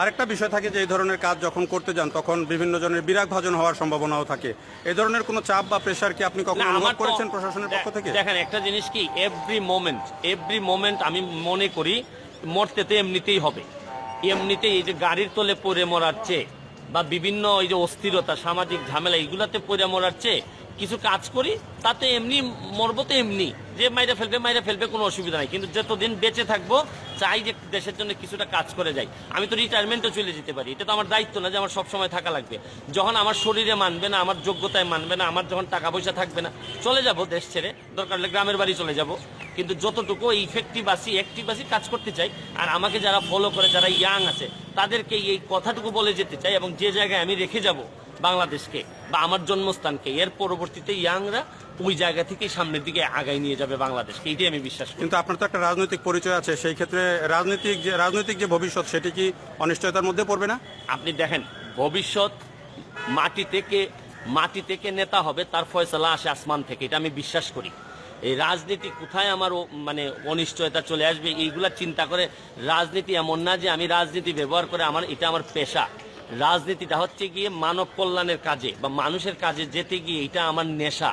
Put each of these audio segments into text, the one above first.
আরেকটা বিষয় থাকে যে এই ধরনের কাজ যখন করতে যান তখন বিভিন্ন জনের বিরাগ ভাজন হওয়ার সম্ভাবনাও থাকে। এই ধরনের কোনো চাপ বা প্রেশার কি আপনি কখনো অনুভব করেছেন প্রশাসনের পক্ষ থেকে? দেখেন, একটা জিনিস কি, এভরি মোমেন্ট আমি মনে করি মরতে তো এমনিতেই হবে। এমনিতেই এই যে গাড়ির তলে পড়ে মরার চেয়ে বা বিভিন্ন এই যে অস্থিরতা, সামাজিক ঝামেলা, এগুলাতে পড়ে মরার চেয়ে কিছু কাজ করি, তাতে এমনি মরবো তো এমনি, যে মাইরা ফেলবে কোনো অসুবিধা নাই। কিন্তু যতদিন বেঁচে থাকবো চাই যে দেশের জন্য কিছুটা কাজ করে যাই। আমি তো রিটায়ারমেন্টও চলে যেতে পারি, এটা তো আমার দায়িত্ব না যে আমার সবসময় থাকা লাগবে। যখন আমার শরীরে মানবে না, আমার যোগ্যতায় মানবে না, আমার যখন টাকা পয়সা থাকবে না, চলে যাব দেশ ছেড়ে, দরকার হলে গ্রামের বাড়ি চলে যাব। কিন্তু যতটুকু অ্যাক্টিভ আছি কাজ করতে চাই। আর আমাকে যারা ফলো করে, যারা ইয়াং আছে, তাদেরকে এই কথাটুকু বলে যেতে চাই, এবং যে জায়গায় আমি রেখে যাব বাংলাদেশকে বা আমার জন্মস্থানকে, এর পরবর্তীতে ইয়াংরা ওই জায়গা থেকে সামনের দিকে আগায় নিয়ে যাবে বাংলাদেশকে, এইটাই আমি বিশ্বাস করি। কিন্তু আপনার তো একটা রাজনৈতিক পরিচয় আছে, সেই ক্ষেত্রে রাজনৈতিক যে ভবিষ্যৎ সেটি কি অনিশ্চয়তার মধ্যে পড়বে না? আপনি দেখেন, ভবিষ্যৎ মাটি থেকে নেতা হবে, তার ফয়সালা আসে আসমান থেকে, এটা আমি বিশ্বাস করি। এই রাজনীতি কোথায় আমার মানে অনিশ্চয়তা চলে আসবে এইগুলা চিন্তা করে, রাজনীতি এমন না যে আমি রাজনীতি ব্যবহার করে এটা আমার পেশা। রাজনীতিটা হচ্ছে গিয়ে মানব কল্যাণের কাজে বা মানুষের কাজে যেতে গিয়ে এটা আমার নেশা।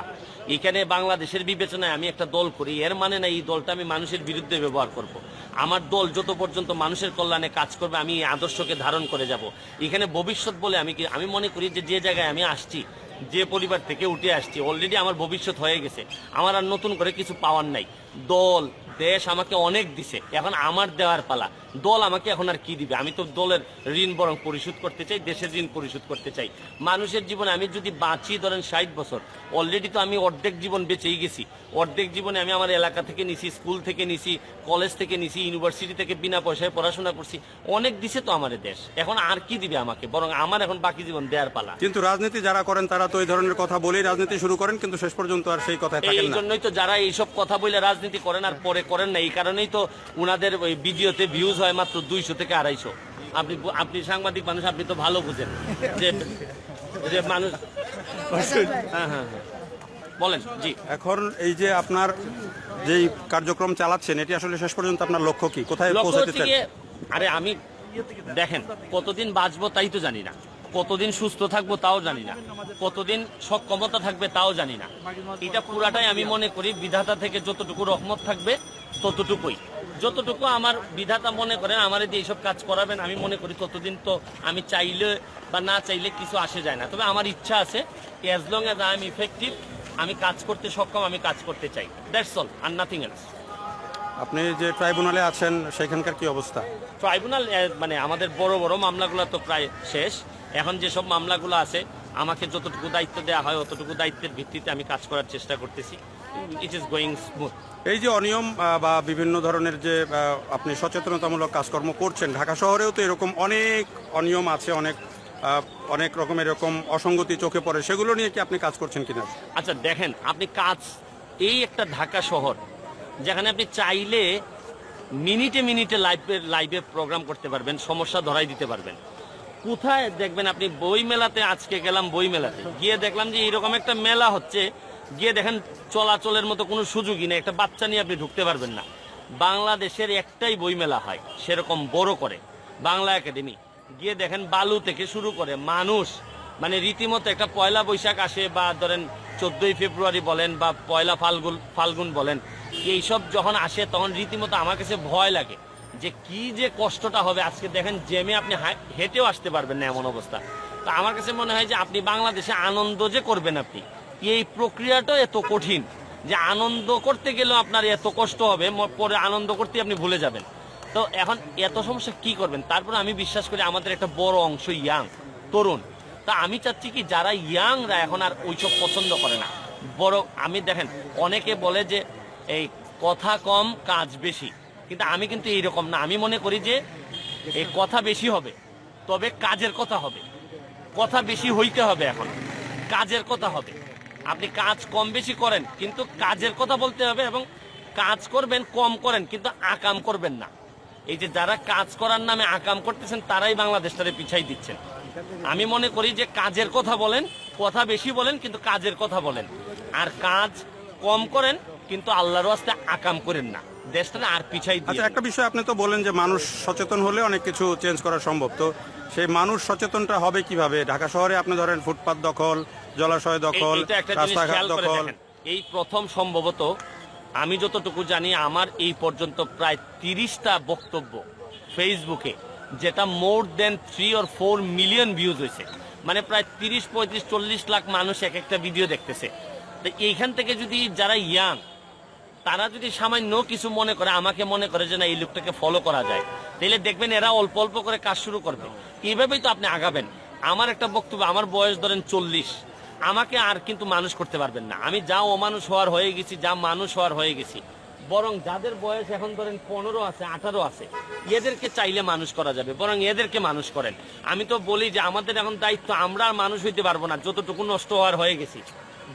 এখানে বাংলাদেশের বিবেচনায় আমি একটা দল করি, এর মানে না এই দলটা আমি মানুষের বিরুদ্ধে ব্যবহার করব। আমার দল যত পর্যন্ত মানুষের কল্যাণে কাজ করবে, আমি এই আদর্শকে ধারণ করে যাব। এখানে ভবিষ্যৎ বলে আমি মনে করি যে জায়গায় আমি আসছি, যে পরিবার থেকে উঠে আসছি, অলরেডি আমার ভবিষ্যৎ হয়ে গেছে। আমার আর নতুন করে কিছু পাওয়ার নাই। দল দেশ আমাকে অনেক দিছে, এখন আমার দেওয়ার পালা। দল আমাকে এখন আর কি দিবে? আমি তো দলের ঋণ বরং পরিশোধ করতে চাই, দেশের ঋণ পরিশোধ করতে চাই। মানুষের জীবনে আমি যদি বাঁচি ধরেন 60 বছর, অলরেডি তো আমি অর্ধেক জীবন বেঁচেই গেছি। অর্ধেক জীবনে আমি আমার এলাকা থেকে নিছি, স্কুল থেকে নিছি, কলেজ থেকে নিছি, ইউনিভার্সিটি থেকে বিনা পয়সায় পড়াশোনা করছি। অনেক দিছে তো আমার দেশ, এখন আর কি দিবে আমাকে? বরং আমার এখন বাকি জীবন দেওয়ার পালা। কিন্তু রাজনীতি যারা করেন তারা তো এই ধরনের কথা বলেই রাজনীতি শুরু করেন, কিন্তু শেষ পর্যন্ত আর সেই কথায় থাকেন না। এই জন্যই তো যারা এইসব কথা বলে রাজনীতি করেন আর পরে করেন না, এই কারণেই তো উনাদের ওই ভিডিওতে ভিউজ হয় মাত্র 200 থেকে 250। আপনি সাংবাদিক মানুষ, আপনি তো ভালো বুঝেন যে মানুষ। হ্যাঁ, বলেন। জি, এখন এই যে আপনার যেই কার্যক্রম চালাচ্ছেন, এটি আসলে শেষ পর্যন্ত আপনার লক্ষ্য কি, কোথায় পৌঁছাতে চান? আরে আমি দেখেন, কতদিন বাঁচবো তাই তো জানি না, কতদিন সুস্থ থাকবো তাও জানি না, কতদিন সক্ষমতা থাকবে তাও জানি না। এটা পুরাটাই আমি মনে করি বিধাতা থেকে যতটুকু রহমত থাকবে ততটুকুই। যতটুকু আমার বিধাতা মনে করেন আমার দিয়ে এইসব কাজ করাবেন, আমি মনে করি ততদিন তো আমি চাইলে বা না চাইলে কিছু আসে যায় না। তবে আমার ইচ্ছা আছে, as long as I am effective, আমি কাজ করতে সক্ষম, আমি কাজ করতে চাই, দ্যাটস অল, আর নাথিং এলস। আপনি যে ট্রাইব্যুনালে আছেন সেখানকার কি অবস্থা? ট্রাইব্যুনাল মানে আমাদের বড় বড় মামলাগুলো তো প্রায় শেষ। এখন যেসব মামলাগুলো আছে, আমাকে যতটুকু দায়িত্ব দেওয়া হয় অতটুকু দায়িত্বের ভিত্তিতে আমি কাজ করার চেষ্টা করতেছি। It is going smooth. এই যে অনিয়ম বা বিভিন্ন ধরনের যে আপনি সচেতনতামূলক কাজকর্ম করছেন, ঢাকা শহরেও তো এরকম অনেক অনিয়ম আছে, অনেক রকমের এরকম অসঙ্গতি চোখে পড়ে, সেগুলো নিয়ে কি আপনি কাজ করছেন কিনা? আচ্ছা দেখেন, আপনি এই একটা ঢাকা শহর যেখানে আপনি চাইলে মিনিটে মিনিটে লাইভে প্রোগ্রাম করতে পারবেন, সমস্যা ধরাই দিতে পারবেন। কোথায় দেখবেন আপনি? বই মেলাতে আজকে গেলাম, বই মেলাতে গিয়ে দেখলাম যে এরকম একটা মেলা হচ্ছে, গিয়ে দেখেন চলাচলের মতো কোনো সুযোগই নেই, একটা বাচ্চা নিয়ে আপনি ঢুকতে পারবেন না। বাংলাদেশের একটাই বই মেলা হয় সেরকম বড় করে, বাংলা একাডেমি। গিয়ে দেখেন বালু থেকে শুরু করে মানুষ, মানে রীতিমতো একটা পয়লা বৈশাখ আসে বা ধরেন 14ই ফেব্রুয়ারি বলেন বা পয়লা ফাল্গুন বলেন, এইসব যখন আসে তখন রীতিমতো আমার কাছে ভয় লাগে যে কি যে কষ্টটা হবে। আজকে দেখেন জ্যামে আপনি হেঁটেও আসতে পারবেন না, এমন অবস্থা। তা আমার কাছে মনে হয় যে আপনি বাংলাদেশে আনন্দ যে করবেন, আপনি এই প্রক্রিয়াটা এত কঠিন যে আনন্দ করতে গেলেও আপনার এত কষ্ট হবে, পরে আনন্দ করতে আপনি ভুলে যাবেন। তো এখন এত সমস্যা কি করবেন? তারপরে আমি বিশ্বাস করি আমাদের একটা বড় অংশ ইয়াং, তরুণ। তা আমি চাচ্ছি কি, যারা ইয়াংরা এখন আর ওইসব পছন্দ করে না, বড় আমি দেখেন অনেকে বলে যে এই কথা কম কাজ বেশি, কিন্তু আমি কিন্তু এইরকম না। আমি মনে করি যে এই কথা বেশি হবে, তবে কাজের কথা হবে। কথা বেশি হইতে হবে, এখন কাজের কথা হবে। আপনি কাজ কম বেশি করেন, কিন্তু কাজের কথা বলতে হবে, এবং কাজ করবেন কম করেন, কিন্তু আকাম করবেন না। এই যে যারা কাজ করার নামে আকাম করতেছেন, তারাই বাংলাদেশটারে পিছাই দিচ্ছেন। আমি মনে করি যে কাজের কথা বলেন, কথা বেশি বলেন, কিন্তু কাজের কথা বলেন। আর কাজ কম করেন, কিন্তু আল্লাহর ওয়াস্তে আকাম করেন না। দেশটা না আর পিছাই দিয়ে আচ্ছা, একটা বিষয় আপনি তো বলেন যে মানুষ সচেতন হলে অনেক কিছু চেঞ্জ করা সম্ভব, তো সেই মানুষ সচেতনটা হবে কিভাবে? ঢাকা শহরে আপনি ধরেন ফুটপাত দখল, জলাশয় দখল, এইটা একটা জিনিস রাস্তাঘাট খেয়াল করে দখল। দেখেন, এই প্রথম সম্ভবত আমি যতটুকু জানি আমার এই পর্যন্ত প্রায় 30টা বক্তব্য ফেসবুকে, যেটা মোর দেন 3 or 4 মিলিয়ন ভিউজ হয়েছে, মানে প্রায় 30, 35, 40 লাখ মানুষ এক একটা ভিডিও দেখতেছে। তো এইখান থেকে যদি যারা ইয়াং তারা যদি সামান্য কিছু মনে করে, আমাকে মনে করে যে না এই লোকটাকে ফলো করা যায়, তাহলে দেখবেন এরা অল্প অল্প করে কাজ শুরু করবে। এইভাবেই তো আপনি আগাবেন। আমার একটা বক্তব্য, আমার বয়স ধরেন 40, আমাকে আর কিন্তু মানুষ করতে পারবেন না। আমি যা অমানুষ হওয়ার হয়ে গেছি, যা মানুষ হওয়ার হয়ে গেছি। বরং যাদের বয়স এখন ধরেন 15 আছে, 18 আছে, এদেরকে চাইলে মানুষ করা যাবে, বরং এদেরকে মানুষ করেন। আমি তো বলি যে আমাদের এখন দায়িত্ব, আমরা আর মানুষ হইতে পারবো না, যতটুকু নষ্ট হওয়ার হয়ে গেছি।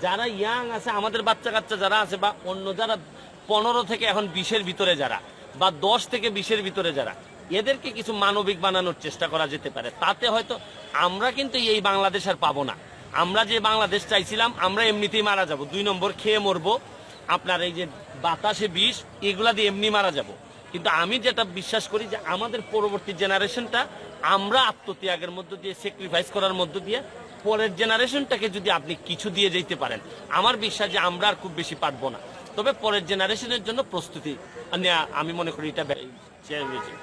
যারা ইয়াং আছে, আমাদের বাচ্চা কাচ্চা যারা আছে, বা অন্য যারা 15 থেকে এখন 20-এর ভিতরে যারা, বা 10 থেকে 20-এর ভিতরে যারা, এদেরকে কিছু মানবিক বানানোর চেষ্টা করা যেতে পারে। তাতে হয়তো আমরা কিন্তু এই বাংলাদেশ আর পাবো না। আমরা যে বাংলাদেশ চাইছিলাম, আমরা এমনিতেই মারা যাব, 2 নম্বর খেয়ে মরবো, আপনার এই যে বাতাসে বিষ, এগুলা দিয়ে এমনি মারা যাব। কিন্তু আমি যেটা বিশ্বাস করি যে আমাদের পরবর্তী জেনারেশনটা আমরা আত্মত্যাগের মধ্য দিয়ে, স্যাক্রিফাইস করার মধ্য দিয়ে পরের জেনারেশনটাকে যদি আপনি কিছু দিয়ে যেতে পারেন, আমার বিশ্বাস যে আমরা আর খুব বেশি পারবো না। তবে পরের জেনারেশনের জন্য প্রস্তুতি নেওয়া, আমি মনে করি এটা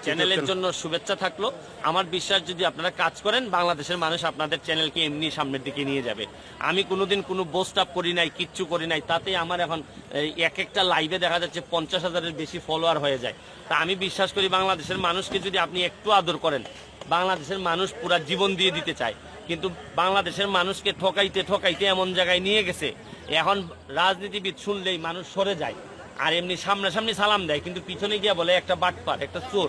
চ্যানেলের জন্য শুভেচ্ছা থাকলো। আমার বিশ্বাস যদি আপনারা কাজ করেন, বাংলাদেশের মানুষ আপনাদের চ্যানেলকে এমনি সামনের দিকে নিয়ে যাবে। আমি কোনোদিন কোনো বোস্ট আপ করি নাই, কিচ্ছু করি নাই, তাতে আমার এখন এক একটা লাইভে দেখা যাচ্ছে 50,000-এর বেশি ফলোয়ার হয়ে যায়। তা আমি বিশ্বাস করি বাংলাদেশের মানুষকে যদি আপনি একটু আদর করেন, বাংলাদেশের মানুষ পুরা জীবন দিয়ে দিতে চায়। কিন্তু বাংলাদেশের মানুষকে ঠকাইতে ঠকাইতে এমন জায়গায় নিয়ে গেছে, এখন রাজনীতিবিদ শুনলেই মানুষ সরে যায়, আর এমনি সামনাসামনি সালাম দেয়, কিন্তু পিছনে গিয়া বলে একটা বাটপার, একটা চোর।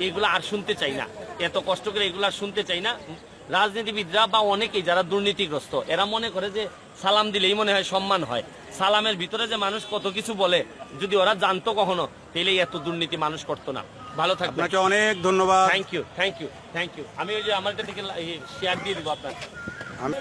এগুলো আর শুনতে চাই না, এত কষ্ট করে এগুলো আর শুনতে চাই না। রাজনীতিবিদরা বা অনেকেই যারা দুর্নীতিগ্রস্ত, এরা মনে করে যে সালাম দিলেই মনে হয় সম্মান হয়। সালামের ভিতরে যে মানুষ কত কিছু বলে, যদি ওরা জানতো কখনো, তাহলে এত দুর্নীতি মানুষ করতো না। ভালো থাকবেন, আপনাকে অনেক ধন্যবাদ। Thank you, thank you, thank you. আমি ওই যে আমার থেকে শেয়ার দিয়ে দিব আপনার। আমি